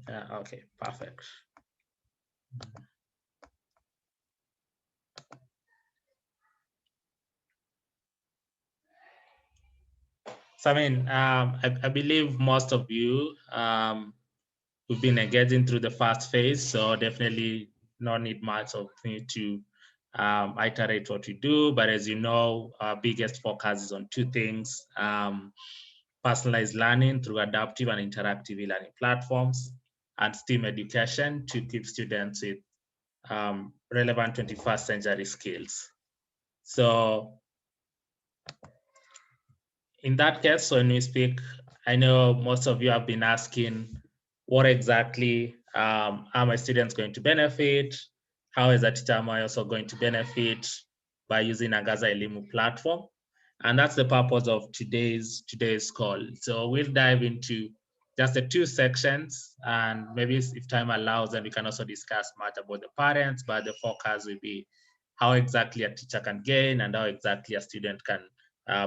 Okay, perfect. So I mean, I believe most of you we've been engaging through the first phase, so definitely not need much of me to iterate what we do. But as you know, our biggest focus is on two things: personalized learning through adaptive and interactive e-learning platforms, and STEAM education to keep students with relevant 21st century skills. So in that case, when we speak, I know most of you have been asking, what exactly are my students going to benefit? How is a teacher am I also going to benefit by using Angaza Elimu platform? And that's the purpose of today's call. So we'll dive into just the two sections, and maybe if time allows, then we can also discuss much about the parents, but the focus will be how exactly a teacher can gain and how exactly a student can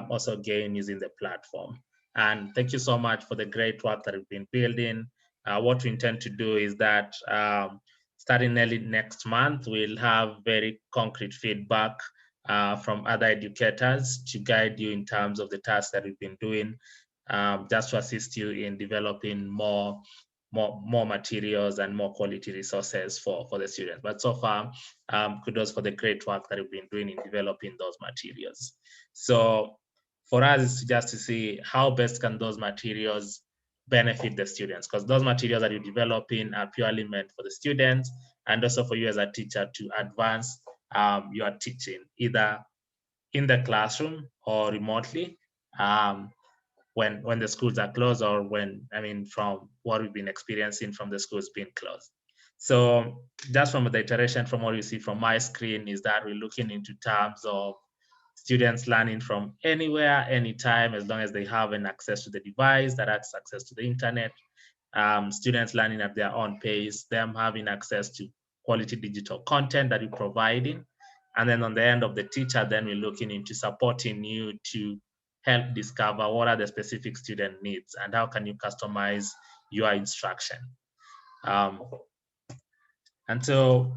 also gain using the platform. And thank you so much for the great work that we've been building. What we intend to do is that starting early next month, we'll have very concrete feedback from other educators to guide you in terms of the tasks that we've been doing, just to assist you in developing more materials and more quality resources for the students. But so far, kudos for the great work that we've been doing in developing those materials. So for us, it's just to see how best can those materials benefit the students, because those materials that you're developing are purely meant for the students and also for you as a teacher to advance your teaching, either in the classroom or remotely. When the schools are closed, or when, I mean, from what we've been experiencing from the schools being closed. So just from the iteration from what you see from my screen is that we're looking into terms of students learning from anywhere, anytime, as long as they have an access to the device that has access to the internet. Students learning at their own pace, them having access to quality digital content that you're providing. And then on the end of the teacher, then we're looking into supporting you to help discover what are the specific student needs and how can you customize your instruction. Um, and so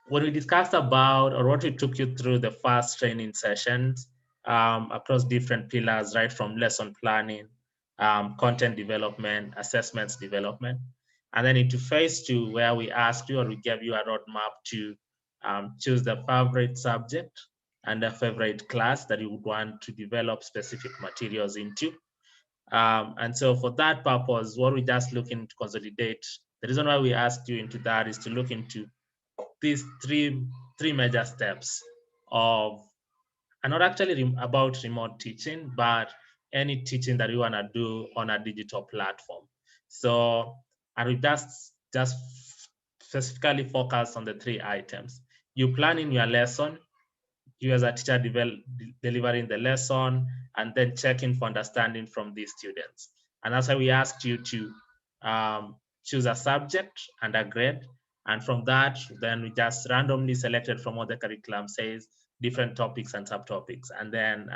when we discussed about, or what we took you through the first training sessions across different pillars, right from lesson planning, content development, assessments development, and then into phase two, where we asked you or we gave you a roadmap to choose the favorite subject and a favorite class that you would want to develop specific materials into. And so for that purpose, what we just looking to consolidate, the reason why we asked you into that is to look into these three major steps of, and not actually about remote teaching, but any teaching that you want to do on a digital platform. So and we just specifically focus on the three items: you planning your lesson, you as a teacher delivering the lesson, and then checking for understanding from these students. And that's why we asked you to choose a subject and a grade. And from that, then we just randomly selected from what the curriculum says, different topics and subtopics. And then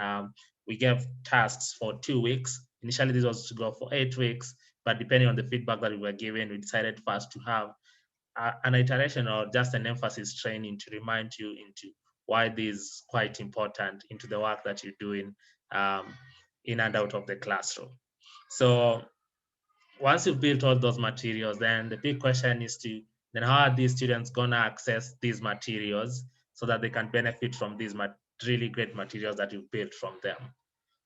we gave tasks for 2 weeks. Initially, this was to go for 8 weeks, but depending on the feedback that we were given, we decided first to have an iteration or just an emphasis training to remind you into why this is quite important into the work that you're doing um, in and out of the classroom. So once you've built all those materials, then the big question is to, then how are these students gonna access these materials so that they can benefit from these really great materials that you've built from them?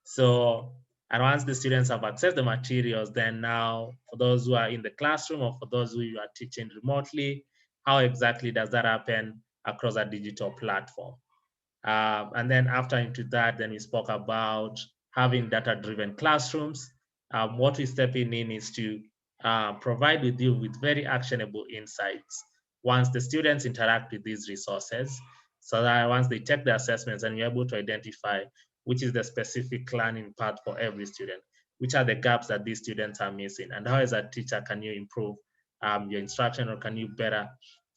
So, and once the students have accessed the materials, then now for those who are in the classroom or for those who are teaching remotely, how exactly does that happen across a digital platform? And then after into that, then we spoke about having data-driven classrooms. What we're stepping in is to provide with you with very actionable insights once the students interact with these resources, so that once they take the assessments and you're able to identify which is the specific learning path for every student, which are the gaps that these students are missing, and how as a teacher can you improve your instruction, or can you better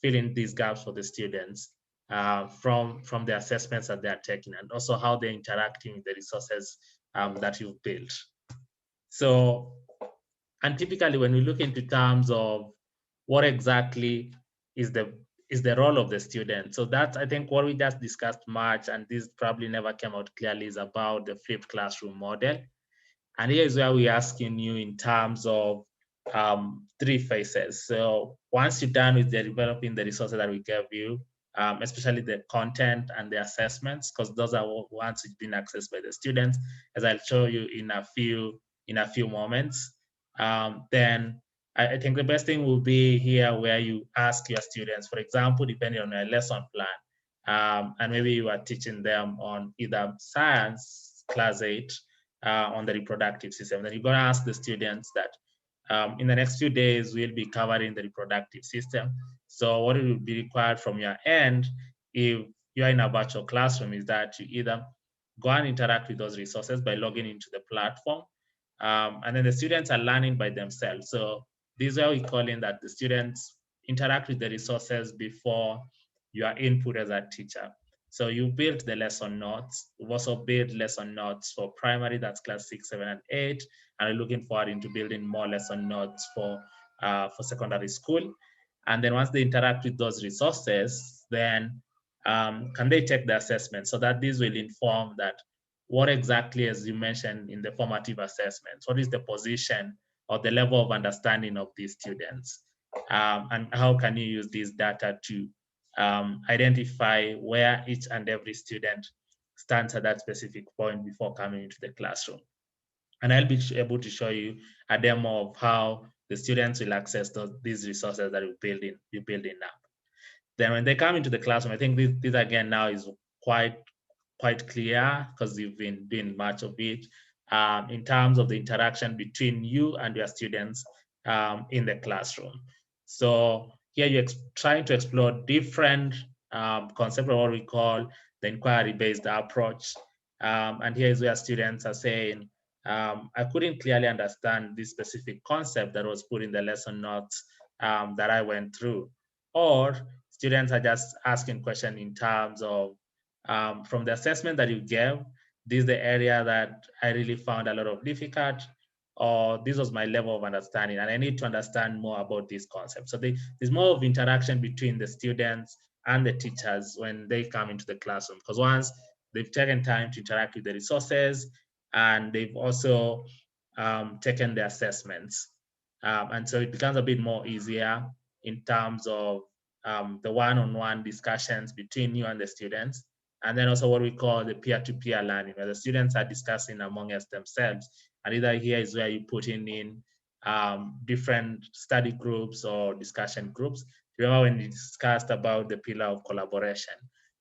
fill in these gaps for the students from the assessments that they are taking, and also how they're interacting with the resources that you've built. So And typically, when we look into terms of what exactly is the role of the student, so that's, I think, what we just discussed much, and this probably never came out clearly, is about the flipped classroom model. And here's where we're asking you in terms of three phases. So once you're done with the developing the resources that we gave you, especially the content and the assessments, because those are ones which been accessed by the students, as I'll show you in a few moments. Then I think the best thing will be here where you ask your students, for example, depending on your lesson plan, and maybe you are teaching them on either science, class 8, on the reproductive system. Then you're going to ask the students that in the next few days, we'll be covering the reproductive system. So what will be required from your end, if you're in a virtual classroom, is that you either go and interact with those resources by logging into the platform, and then the students are learning by themselves. So this is why we call in that the students interact with the resources before your input as a teacher. So you build the lesson notes. We've also built lesson notes for primary, that's class 6, 7, and 8. And we're looking forward into building more lesson notes for secondary school. And then once they interact with those resources, then can they take the assessment, so that this will inform that what exactly, as you mentioned in the formative assessments, what is the position or the level of understanding of these students, and how can you use this data to identify where each and every student stands at that specific point before coming into the classroom. And I'll be able to show you a demo of how the students will access these resources that we're building now. Then when they come into the classroom, I think this again now is quite clear, because you've been doing much of it, in terms of the interaction between you and your students in the classroom. So here you're trying to explore different concepts of what we call the inquiry-based approach. And here is where students are saying, I couldn't clearly understand this specific concept that was put in the lesson notes that I went through. Or students are just asking questions in terms of, from the assessment that you gave, this is the area that I really found a lot of difficult, or this was my level of understanding, and I need to understand more about this concept. So there's more of interaction between the students and the teachers when they come into the classroom, because once they've taken time to interact with the resources, and they've also taken the assessments. And so it becomes a bit more easier in terms of the one-on-one discussions between you and the students. And then also what we call the peer-to-peer learning, where the students are discussing amongst themselves. And either here is where you put in different study groups or discussion groups. Remember when we discussed about the pillar of collaboration,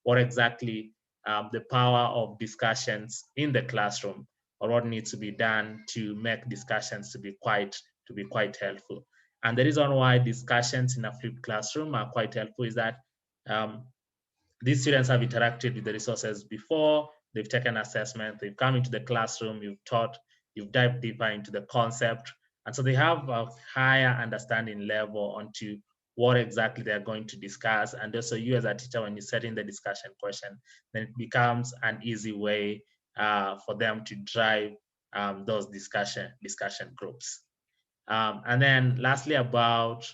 what exactly the power of discussions in the classroom, or what needs to be done to make discussions to be quite helpful. And the reason why discussions in a flipped classroom are quite helpful is that these students have interacted with the resources before, they've taken assessment, they've come into the classroom, you've taught, you've dived deeper into the concept. And so they have a higher understanding level onto what exactly they're going to discuss. And also you as a teacher, when you set in the discussion question, then it becomes an easy way for them to drive those discussion groups. And then lastly, about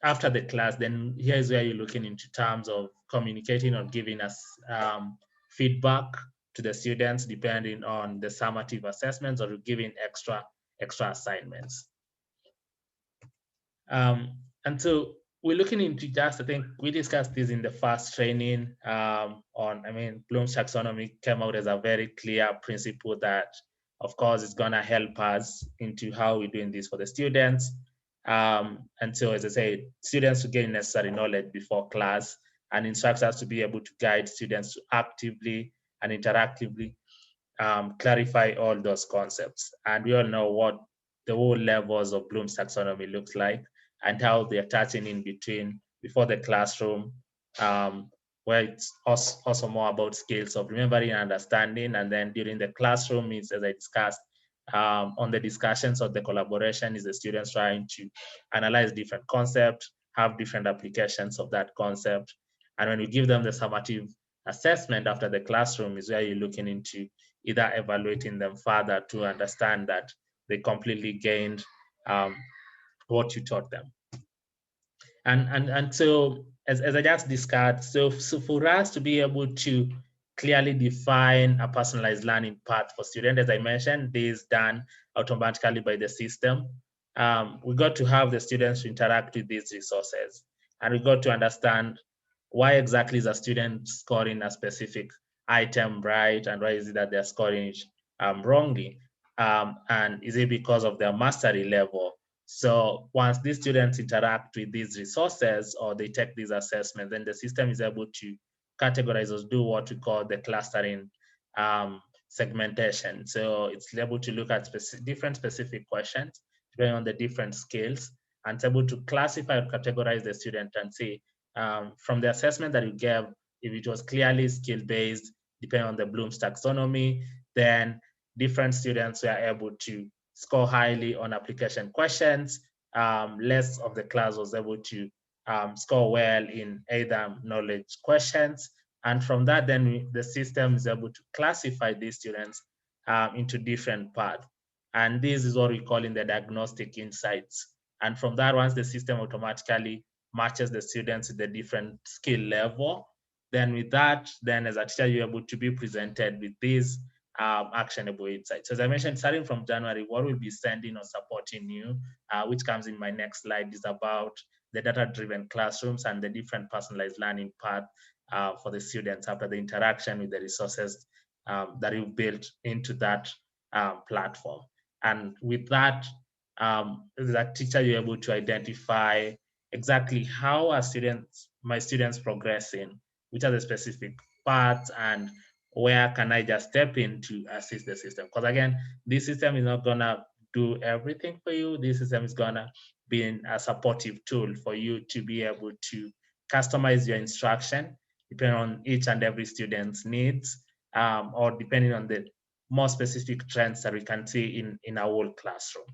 after the class, then here's where you're looking into terms of communicating or giving us feedback to the students depending on the summative assessments, or giving extra assignments. And so we're looking into just, I think we discussed this in the first training Bloom's taxonomy came out as a very clear principle that, of course, it's gonna help us into how we're doing this for the students. And so, as I say, students to gain necessary knowledge before class, and instructors to be able to guide students to actively and interactively clarify all those concepts. And we all know what the whole levels of Bloom's taxonomy looks like, and how they're touching in between before the classroom, where it's also more about skills of remembering and understanding. And then during the classroom, it's, as I discussed, on the discussions or the collaboration, is the students trying to analyze different concepts, have different applications of that concept. And when we give them the summative assessment after the classroom, is where you're looking into either evaluating them further to understand that they completely gained what you taught them. And so as I just discussed, so for us to be able to clearly define a personalized learning path for students, as I mentioned, this is done automatically by the system. We got to have the students to interact with these resources, and we got to understand why exactly is a student scoring a specific item right, and why is it that they're scoring it wrongly, and is it because of their mastery level? So once these students interact with these resources or they take these assessments, then the system is able to categorize or do what we call the clustering segmentation. So it's able to look at different specific questions depending on the different skills, and it's able to classify or categorize the student and say, from the assessment that you gave, if it was clearly skill-based, depending on the Bloom's taxonomy, then different students were able to score highly on application questions. Less of the class was able to score well in either knowledge questions. And from that, then the system is able to classify these students into different paths. And this is what we call in the diagnostic insights. And from that, once the system automatically matches the students with the different skill level, then with that, then as a teacher, you're able to be presented with these actionable insights. So as I mentioned, starting from January, what we'll be sending or supporting you, which comes in my next slide, is about the data-driven classrooms and the different personalized learning path for the students after the interaction with the resources that you built into that platform. And with that, as a teacher, you're able to identify exactly how are my students progressing, which are the specific parts, and where can I just step in to assist the system? Because again, this system is not gonna do everything for you. This system is gonna be a supportive tool for you to be able to customize your instruction depending on each and every student's needs, or depending on the more specific trends that we can see in our whole classroom.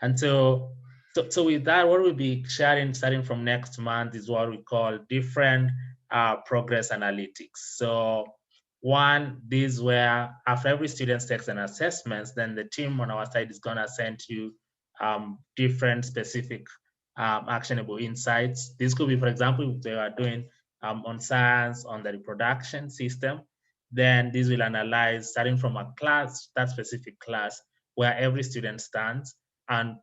And so with that, what we'll be sharing starting from next month is what we call different progress analytics. So one, this where after every student takes an assessment, then the team on our side is gonna send you different specific actionable insights. This could be, for example, if they are doing on science, on the reproduction system, then this will analyze starting from a class, that specific class, where every student stands, and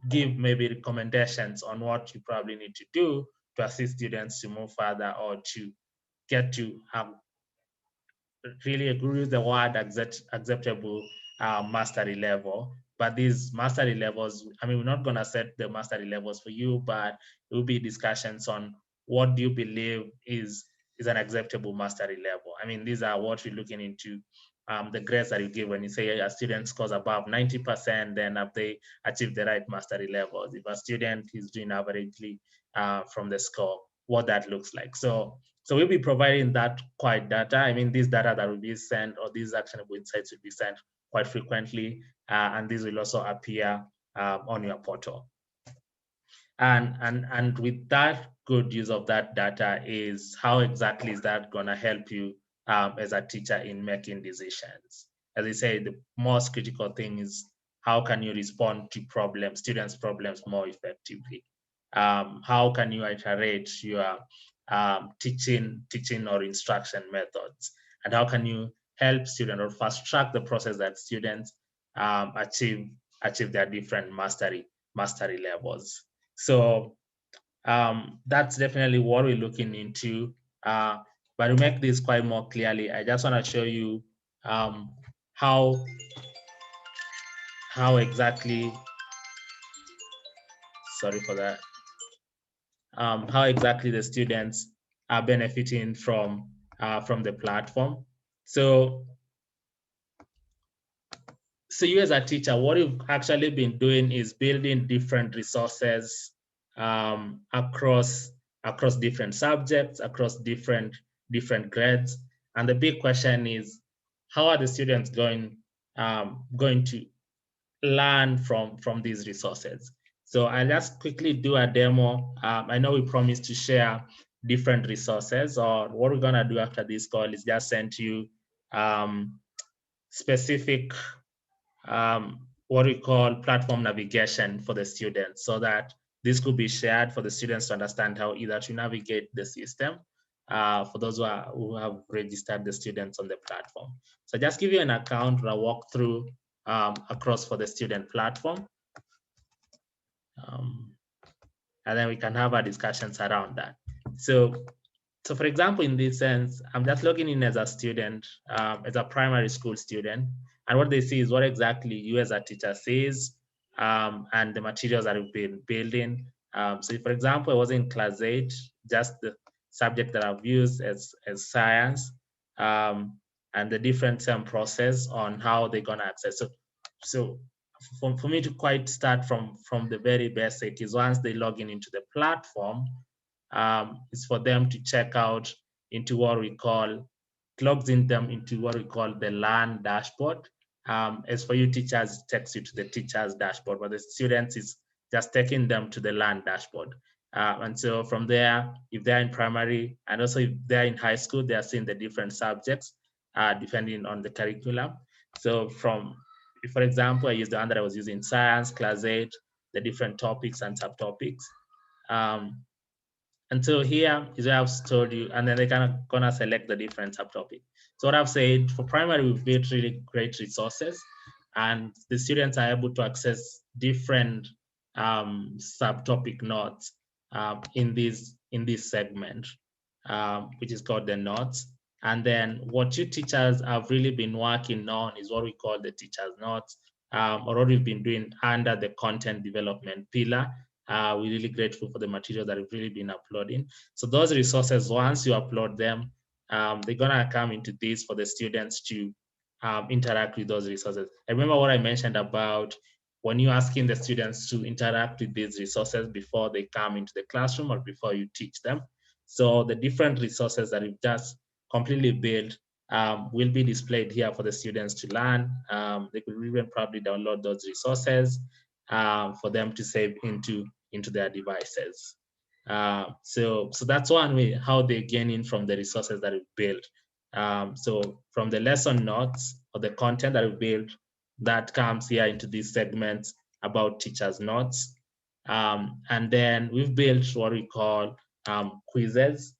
give maybe recommendations on what you probably need to do to assist students to move further or to get to really agree with the word acceptable mastery level. But these mastery levels, I mean, we're not going to set the mastery levels for you, but it will be discussions on what do you believe is an acceptable mastery level. I mean, these are what we're looking into. The grades that you give when you say a student scores above 90%, then have they achieved the right mastery levels? If a student is doing averagely from the score, what that looks like. So we'll be providing that quite data. I mean, this data that will be sent, or these actionable insights will be sent quite frequently, and these will also appear on your portal. And with that, good use of that data is how exactly is that going to help you as a teacher in making decisions? As I say, the most critical thing is how can you respond to problems, students' problems more effectively? How can you iterate your teaching or instruction methods? And how can you help students or fast track the process that students achieve their different mastery levels? So that's definitely what we're looking into. But to make this quite more clearly, I just want to show you how exactly, sorry for that, how exactly the students are benefiting from the platform. So you as a teacher, what you've actually been doing is building different resources across different subjects, across different grades. And the big question is, how are the students going to learn from these resources? So I'll just quickly do a demo. I know we promised to share different resources, or what we're gonna do after this call is just send you specific what we call platform navigation for the students, so that this could be shared for the students to understand how either to navigate the system for those who have registered the students on the platform. So just give you an account or a walkthrough across for the student platform. And then we can have our discussions around that. So for example, in this sense, I'm just logging in as a student, as a primary school student, and what they see is what exactly you as a teacher sees, and the materials that we've been building. So for example, I was in class 8, just the subject that I've used as science, and the different process on how they're gonna access. So for me to quite start from the very basic is once they log in into the platform, is for them to check out into what we call, logs in them into what we call the Learn dashboard. As for you teachers, it takes you to the teachers dashboard, but the students is just taking them to the Learn dashboard. And so from there, if they're in primary and also if they're in high school, they are seeing the different subjects depending on the curriculum. So for example, I used the one that I was using, science, class 8, the different topics and subtopics. And so here is where I've told you, and then they can gonna select the different subtopic. So what I've said, for primary, we've built really great resources, and the students are able to access different subtopic notes in this segment, which is called the notes. And then what you teachers have really been working on is what we call the teachers notes, or what we've been doing under the content development pillar. We're really grateful for the material that we've really been uploading. So those resources, once you upload them, they're gonna come into this for the students to interact with those resources. I remember what I mentioned about when you're asking the students to interact with these resources before they come into the classroom or before you teach them. So the different resources that we've just completely built will be displayed here for the students to learn. They could even probably download those resources for them to save into their devices. So that's one way how they gain in from the resources that we built. So from the lesson notes or the content that we built, that comes here into these segments about teachers' notes. And then we've built what we call quizzes.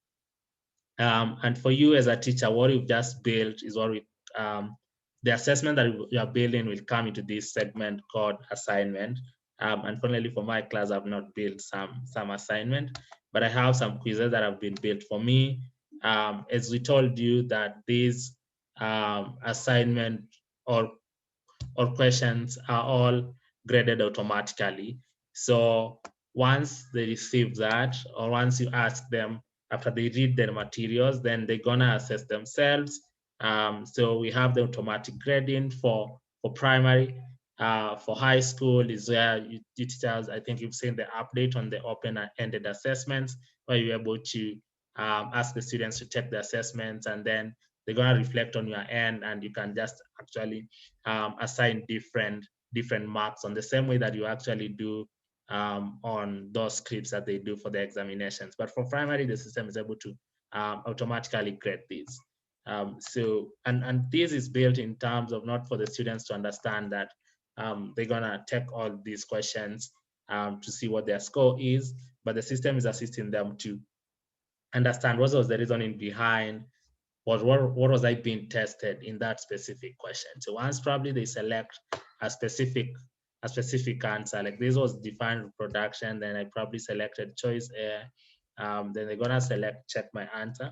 And for you as a teacher, what you've just built is what we, the assessment that you are building will come into this segment called assignment. Unfortunately for my class, I've not built some assignment, but I have some quizzes that have been built for me. As we told you that these assignment or questions are all graded automatically. So once they receive that, or once you ask them after they read their materials, then they're gonna assess themselves. So we have the automatic grading for primary. For high school is where you teachers, I think you've seen the update on the open-ended assessments, where you're able to ask the students to take the assessments, and then they're gonna reflect on your end, and you can just actually assign different marks on the same way that you actually do on those scripts that they do for the examinations. But for primary, the system is able to automatically grade these. So this is built in terms of not for the students to understand that they're gonna take all these questions to see what their score is, but the system is assisting them to understand what was the reasoning behind what was I being tested in that specific question. So once probably they select a specific answer, like this was defined reproduction, then I probably selected choice A, then they're gonna select check my answer,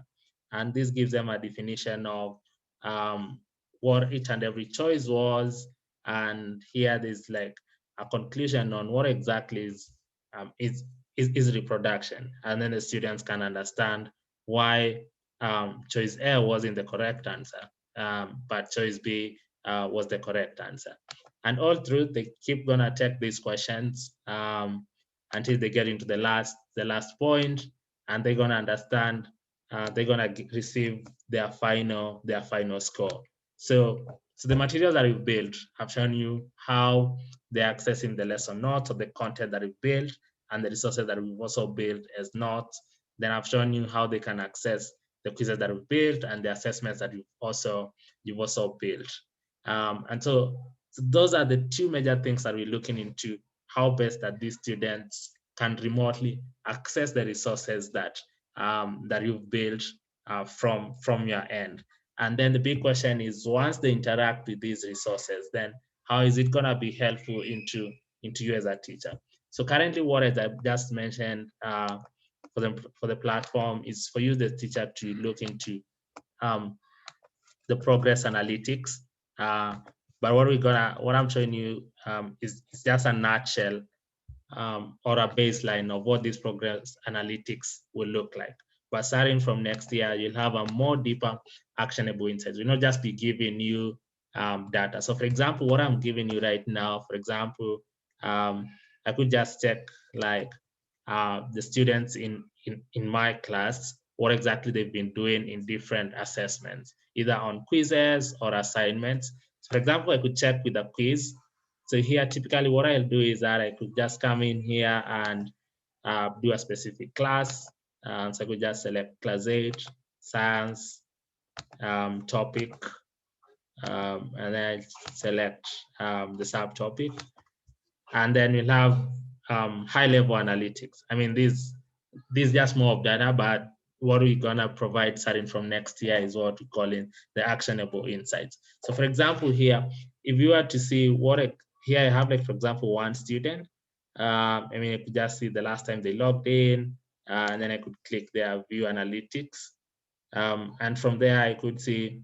and this gives them a definition of what each and every choice was, and here there's like a conclusion on what exactly is reproduction, and then the students can understand why choice A wasn't the correct answer, but choice B was the correct answer. And all through, they keep gonna take these questions until they get into the last point, and they're gonna understand. They're gonna receive their final score. So the materials that we've built have shown you how they're accessing the lesson notes or the content that we've built, and the resources that we've also built as notes. Then I've shown you how they can access the quizzes that we've built and the assessments that you've also built. And so So those are the two major things that we're looking into, how best that these students can remotely access the resources that that you've built from your end. And then the big question is, once they interact with these resources, then how is it gonna be helpful into you as a teacher? So currently, what as I've just mentioned for the platform is for you, the teacher, to look into the progress analytics. Uh, but what I'm showing you is just a nutshell or a baseline of what this progress analytics will look like. But starting from next year, you'll have a more deeper actionable insights. We'll not just be giving you data. So for example, what I'm giving you right now, for example, I could just check like the students in my class, what exactly they've been doing in different assessments, either on quizzes or assignments. So for example, I could check with a quiz. So here, typically what I'll do is that I could just come in here and do a specific class. So I could just select class 8, science, topic, and then I select the subtopic. And then we'll have high-level analytics. I mean, this is just more of data, but what we're gonna provide starting from next year is what we call it the actionable insights. So for example, here, if you were to see here I have, like, for example, one student. I mean, I could just see the last time they logged in, and then I could click their view analytics. And from there, I could see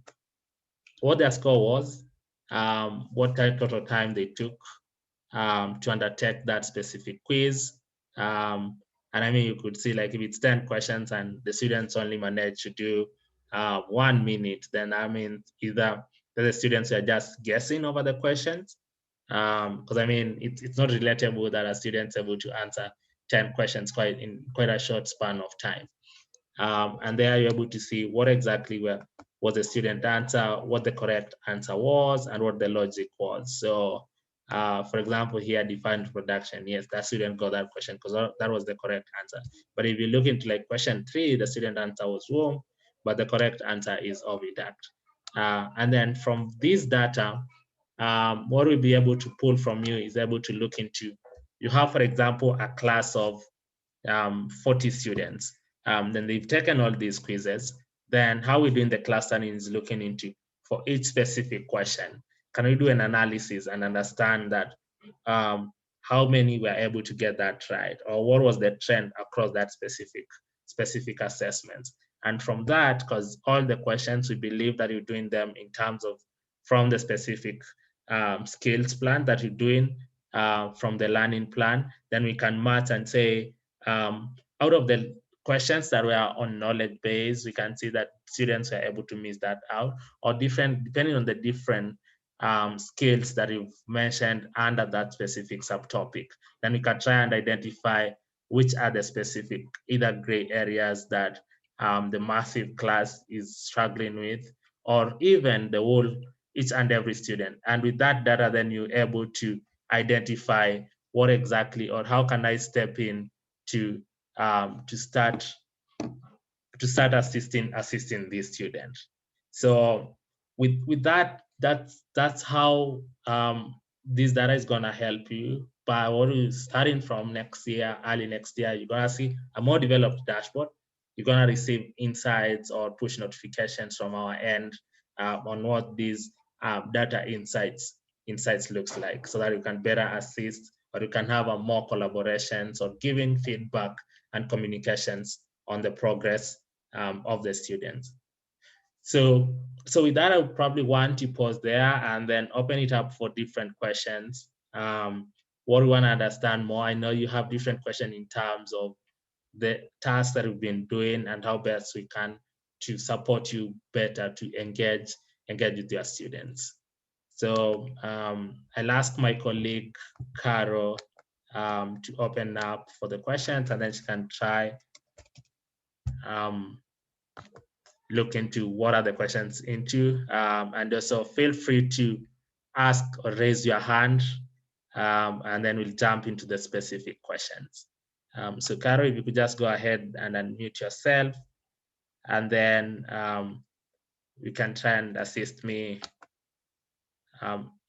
what their score was, what total time they took, to undertake that specific quiz. And I mean, you could see, like, if it's 10 questions and the students only managed to do 1 minute, then I mean, either the students are just guessing over the questions, because I mean, it's not relatable that a student's able to answer 10 questions in quite a short span of time. And there you're able to see what exactly was the student answer, what the correct answer was, and what the logic was. So, for example, here, defined production. Yes, that student got that question because that was the correct answer. But if you look into, like, question 3, the student answer was wrong, but the correct answer is oviduct. And then from this data, what we'll be able to pull from you is able to look into, you have, for example, a class of 40 students. Then they've taken all these quizzes. Then how we're doing the clustering is looking into, for each specific question, can we do an analysis and understand that how many were able to get that right, or what was the trend across that specific assessment. And from that, because all the questions, we believe that you're doing them in terms of from the specific skills plan that you're doing from the learning plan, then we can match and say, out of the questions that were on knowledge base, we can see that students were able to miss that out, or depending on the different skills that you've mentioned under that specific subtopic. Then we can try and identify which are the specific either gray areas that the massive class is struggling with, or even the whole, each and every student. And with that data, then you're able to identify what exactly, or how can I step in to start assisting these students. So with that, that's how this data is gonna help you. But what is starting from next year, early next year, you're gonna see a more developed dashboard. You're gonna receive insights or push notifications from our end on what these data insights looks like, so that you can better assist, or you can have a more collaborations or giving feedback and communications on the progress of the students. So with that, I would probably want to pause there and then open it up for different questions. What we want to understand more, I know you have different questions in terms of the tasks that we've been doing and how best we can to support you better to engage with your students. So I'll ask my colleague, Caro, to open up for the questions, and then she can try look into what are the questions into, and also feel free to ask or raise your hand, and then we'll jump into the specific questions. So Caro, if you could just go ahead and unmute yourself, and then you can try and assist me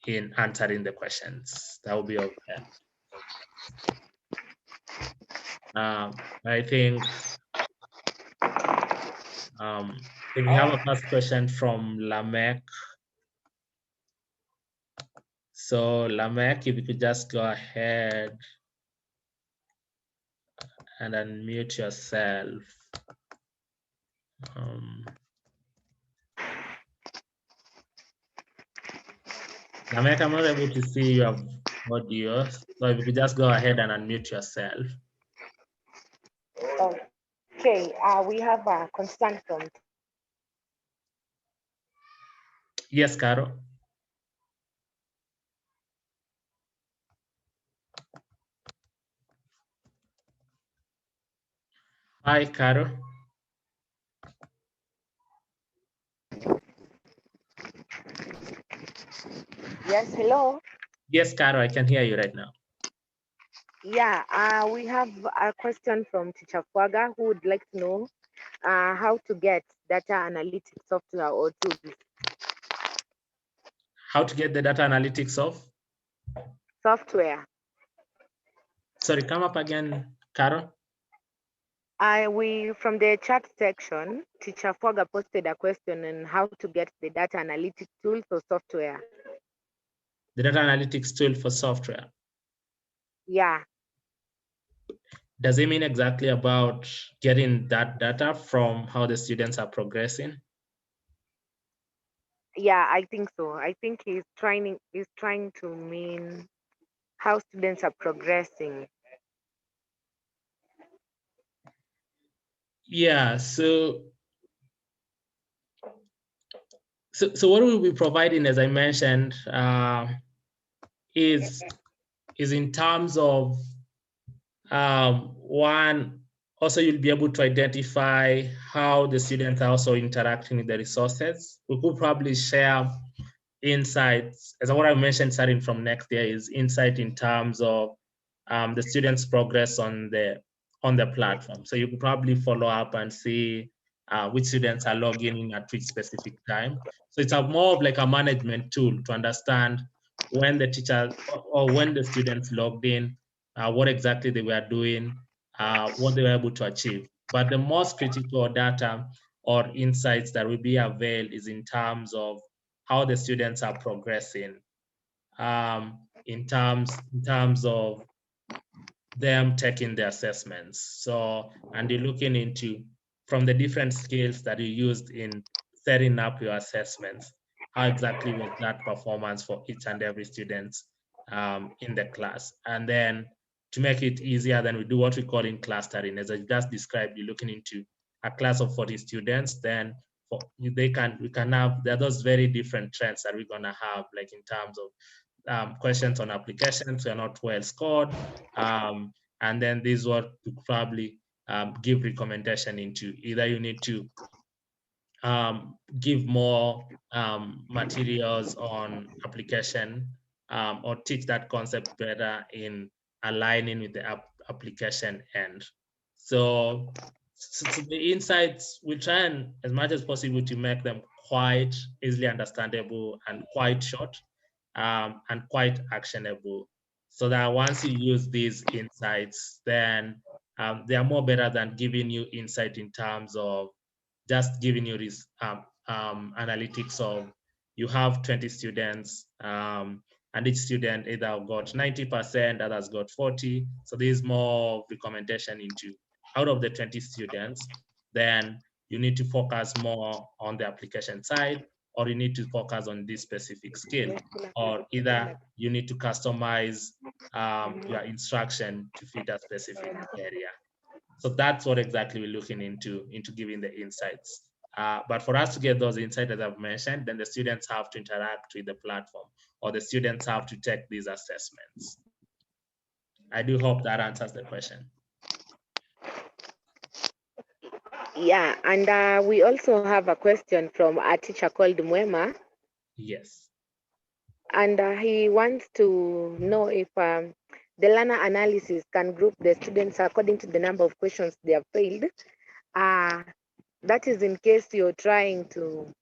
in answering the questions. That will be okay. I think we have a first question from Lamek. So Lamek, if you could just go ahead and unmute yourself. Lamek, I'm not able to see your audio, so if you could just go ahead and unmute yourself. Okay, we have a concern from. Yes, Caro. Hi, Caro. Yes, hello. Yes, Caro, I can hear you right now. Yeah, we have a question from Teacher Fwaga who would like to know how to get data analytics software or tools. How to get the data analytics of? Software. Sorry, come up again, Caro. We from the chat section, Teacher Fwaga posted a question on how to get the data analytics tools or software. The data analytics tool for software. Yeah. Does it mean exactly about getting that data from how the students are progressing? Yeah, I think so. I think he's trying to mean how students are progressing. Yeah, so what we'll be providing, as I mentioned, is in terms of one, also you'll be able to identify how the students are also interacting with the resources. We could probably share insights, as what I mentioned starting from next year, is insight in terms of the students' progress on the platform. So you could probably follow up and see which students are logging in at which specific time. So it's a more of like a management tool to understand when the teacher or when the students logged in, what exactly they were doing, what they were able to achieve. But the most critical data or insights that will be availed is in terms of how the students are progressing, in terms of them taking the assessments. So, and you're looking into from the different skills that you used in setting up your assessments, how exactly was that performance for each and every student in the class. And then to make it easier, then we do what we call in clustering. As I just described, you're looking into a class of 40 students, then we can have, there are those very different trends that we're gonna have, like in terms of questions on applications were not well scored. And then this is what to probably give recommendation into. Either you need to give more materials on application or teach that concept better in aligning with the application end. So the insights, we try and as much as possible to make them quite easily understandable and quite short and quite actionable, so that once you use these insights, then they are more better than giving you insight in terms of just giving you this analytics of you have 20 students and each student either got 90%, others got 40. So there's more recommendation into out of the 20 students, then you need to focus more on the application side, or you need to focus on this specific skill, or either you need to customize your instruction to fit a specific area. So that's what exactly we're looking into giving the insights. But for us to get those insights, as I've mentioned, then the students have to interact with the platform, or the students have to take these assessments. I do hope that answers the question. Yeah, and we also have a question from a teacher called Mwema. Yes. And he wants to know if the learner analysis can group the students according to the number of questions they have failed. That is in case you're trying to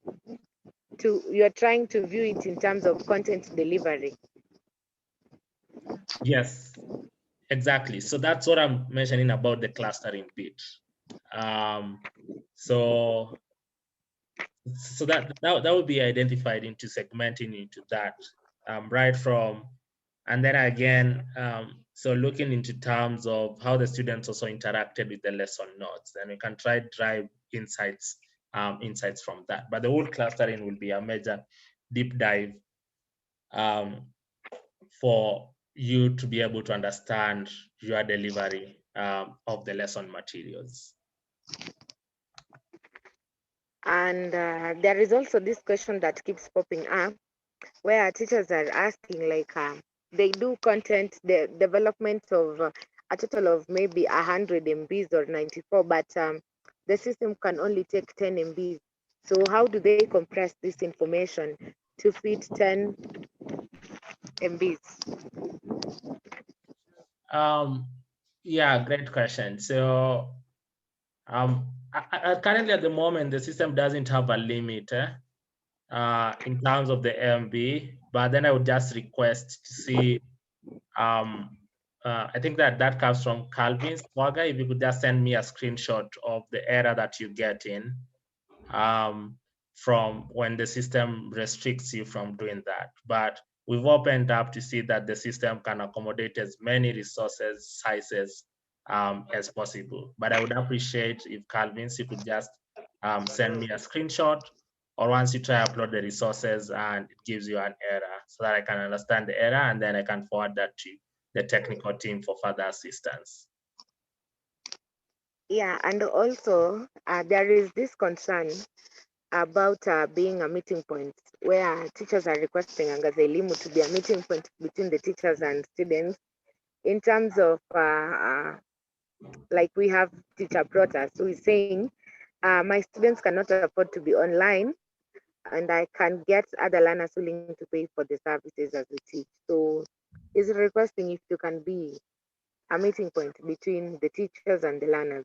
you're trying to view it in terms of content delivery. Yes, exactly. So that's what I'm mentioning about the clustering bit. Um, so so that would be identified into segmenting into that, right from, and then again, so looking into terms of how the students also interacted with the lesson notes, and we can try drive insights from that. But the whole clustering will be a major deep dive, um, for you to be able to understand your delivery, of the lesson materials. And there is also this question that keeps popping up where teachers are asking, like, they do content the development of a total of maybe 100 MBs or 94, but the system can only take 10 MBs. So how do they compress this information to fit 10 MBs? Um, yeah, great question. So, currently at the moment, the system doesn't have a limit, in terms of the MB, but then I would just request to see, um, I think that comes from Calvin Swagger. If you could just send me a screenshot of the error that you get in, from when the system restricts you from doing that. But we've opened up to see that the system can accommodate as many resources sizes, as possible. But I would appreciate if Calvin, you could just, send me a screenshot, or once you try upload the resources and it gives you an error, so that I can understand the error and then I can forward that to the technical team for further assistance. Yeah, and also there is this concern about being a meeting point where teachers are requesting Angaza Elimu to be a meeting point between the teachers and students in terms of like we have teacher Protas who is saying my students cannot afford to be online and I can get other learners willing to pay for the services as we teach. So he's requesting if you can be a meeting point between the teachers and the learners.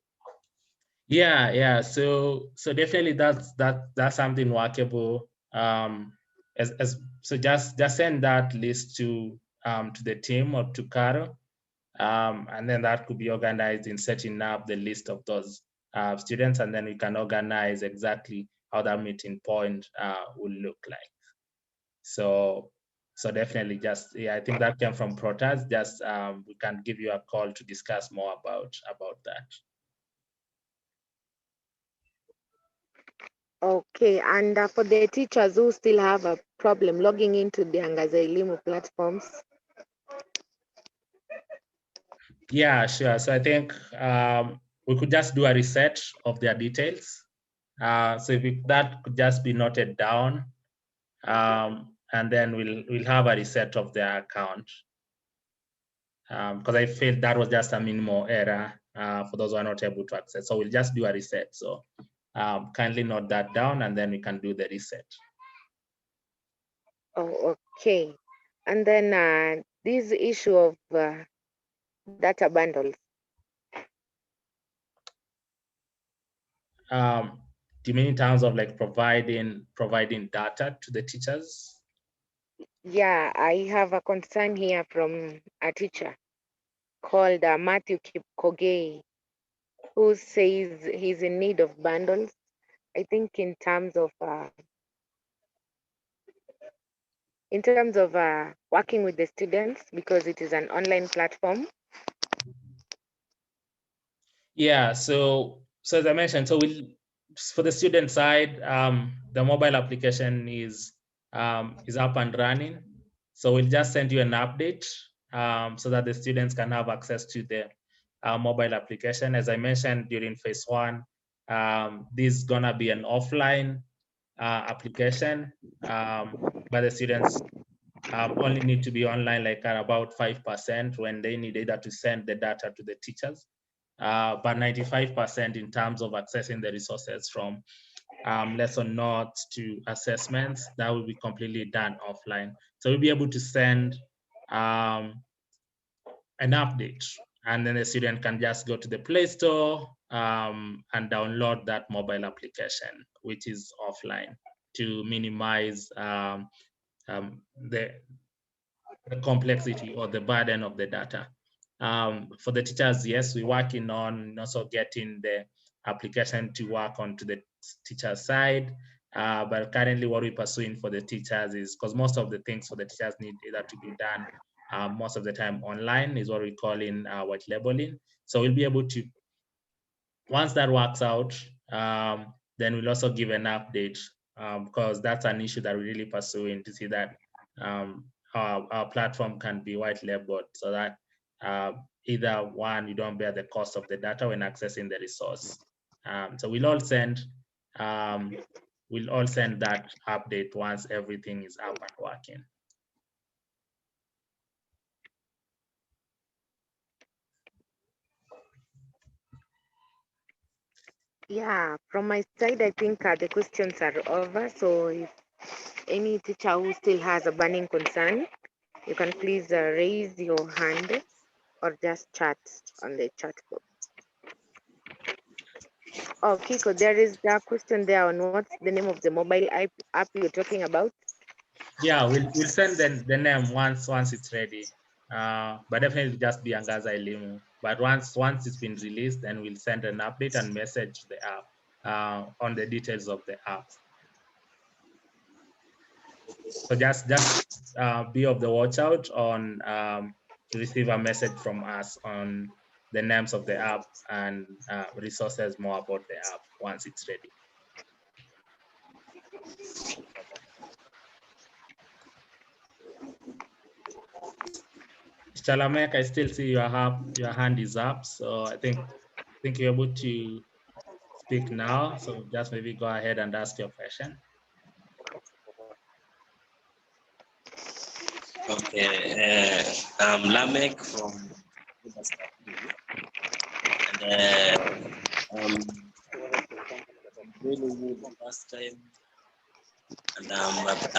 Yeah. So definitely that's something workable. As so just send that list to the team or to Caro, and then that could be organized in setting up the list of those students, and then we can organize exactly how that meeting point will look like. So so definitely just, yeah, I think that came from Protas. Just, we can give you a call to discuss more about that. Okay, and for the teachers who still have a problem logging into the Angaza Elimu platforms, Yeah, sure. So I think, we could just do a reset of their details. So that could just be noted down, and then we'll have a reset of their account, because I feel that was just a minimal error, for those who are not able to access. So we'll just do a reset. So, kindly note that down, and then we can do the reset. oh, okay. And then this issue of data bundles. Do you mean in terms of like providing data to the teachers? Yeah, I have a concern here from a teacher called Matthew Kipkogei, who says he's in need of bundles. I think in terms of working with the students because it is an online platform. Yeah, so as I mentioned, so for the student side, the mobile application is up and running. So we'll just send you an update, so that the students can have access to the mobile application. As I mentioned during phase one, this is gonna be an offline application, but the students only need to be online like at about 5% when they need either to send the data to the teachers, but 95% in terms of accessing the resources from lesson notes to assessments, that will be completely done offline. So we'll be able to send an update, and then the student can just go to the Play Store, and download that mobile application, which is offline. to minimize the complexity or the burden of the data. For the teachers, yes, we're working on also getting the application to work onto the teacher side. But currently what we're pursuing for the teachers is, because most of the things for the teachers need either to be done most of the time online, is what we call in white labeling. So we'll be able to, once that works out, then we'll also give an update, because that's an issue that we're really pursuing, to see that our platform can be white labeled, so that either one, you don't bear the cost of the data when accessing the resource. So we'll all send that update once everything is up and working. Yeah, from my side, I think the questions are over. So if any teacher who still has a burning concern, you can please raise your hand or just chat on the chat box. Oh, Kiko, there is a question there on what's the name of the mobile app you're talking about. Yeah, we'll send the name once it's ready. But definitely just be Angaza Elimu. But once it's been released, then we'll send an update and message the app on the details of the app. So just be of the watch out on to receive a message from us on the names of the app and resources more about the app once it's ready. Chalamek, I still see your hand is up, so I think you're able to speak now. So just maybe go ahead and ask your question. Okay, I'm Lamek from and really the first time, and I've